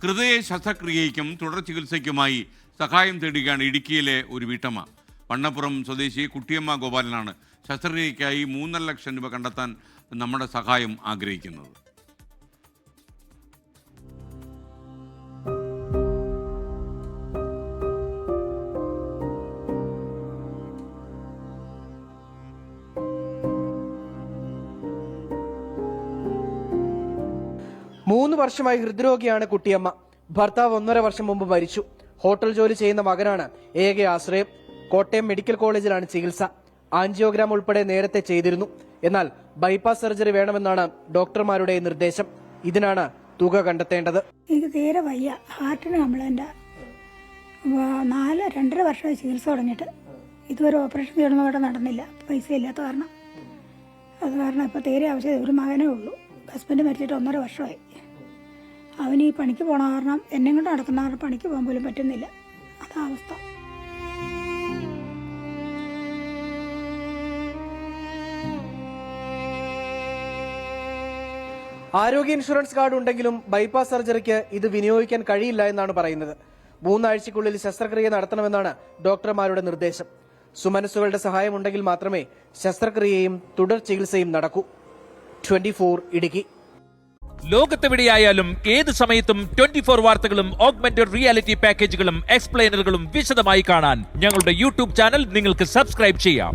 ഹൃദയ ശസ്ത്രക്രിയയ്ക്കും തുടർ ചികിത്സയ്ക്കുമായി സഹായം തേടുകയാണ് ഇടുക്കിയിലെ ഒരു വീട്ടമ്മ. വണ്ണപ്പുറം സ്വദേശി കുട്ടിയമ്മ ഗോപാലനാണ് ശസ്ത്രക്രിയയ്ക്കായി 3.5 ലക്ഷം രൂപ കണ്ടെത്താൻ നമ്മുടെ സഹായം ആഗ്രഹിക്കുന്നത്. മൂന്ന് വർഷമായി ഹൃദ്രോഗിയാണ് കുട്ടിയമ്മ. ഭർത്താവ് 1.5 വർഷം മുമ്പ് മരിച്ചു. ഹോട്ടൽ ജോലി ചെയ്യുന്ന മകനാണ് ഏക ആശ്രയം. കോട്ടയം മെഡിക്കൽ കോളേജിലാണ് ചികിത്സ. ആൻജിയോഗ്രാം ഉൾപ്പെടെ നേരത്തെ ചെയ്തിരുന്നു. എന്നാൽ ബൈപ്പാസ് സർജറി വേണമെന്നാണ് ഡോക്ടർമാരുടെ നിർദ്ദേശം. ഇതിനാണ് തുക കണ്ടെത്തേണ്ടത്. എനിക്ക് തീരെ വയ്യ, ഹാർട്ടിന് കംപ്ലൈന്റ്. 2.5 വർഷമായി ചികിത്സ തുടങ്ങിയിട്ട് ഇതുവരെ ഓപ്പറേഷൻ ചെയ്യണമെന്ന് ഇവിടെ നടന്നില്ല. പൈസ ഇല്ലാത്ത കാരണം. അത് കാരണം ഇപ്പോൾ തീരെ ആവശ്യം ഒരു മകനേ ഉള്ളൂ. ഹസ്ബൻഡ് മരിച്ചിട്ട് 1.5 വർഷമായി. അവന് ഈ പണിക്ക് പോണ കാരണം എന്നെ കൊണ്ട് നടക്കുന്ന കാരണം പണിക്ക് പോകാൻ പോലും പറ്റുന്നില്ല. അതാ അവസ്ഥ. ആരോഗ്യ ഇൻഷുറൻസ് കാർഡ് ഉണ്ടെങ്കിലും ബൈപ്പാസ് സർജറിക്ക് ഇത് വിനിയോഗിക്കാൻ കഴിയില്ല എന്നാണ് പറയുന്നത്. 3 ആഴ്ചയ്ക്കുള്ളിൽ ശസ്ത്രക്രിയ നടത്തണമെന്നാണ് ഡോക്ടർമാരുടെ നിർദ്ദേശം. സുമനസ്സുകളുടെ സഹായമുണ്ടെങ്കിൽ മാത്രമേ ശസ്ത്രക്രിയയും തുടർ ചികിത്സയും നടക്കൂ. 24 ഇടുക്കി. ലോകത്തെവിടെയായാലും ഏത് സമയത്തും 24 വാർത്തകളും ഓഗ്മെന്റഡ് റിയാലിറ്റി പാക്കേജുകളും എക്സ്പ്ലെയിനറുകളും വിശദമായി കാണാൻ ഞങ്ങളുടെ യൂട്യൂബ് ചാനൽ നിങ്ങൾക്ക് സബ്സ്ക്രൈബ് ചെയ്യാം.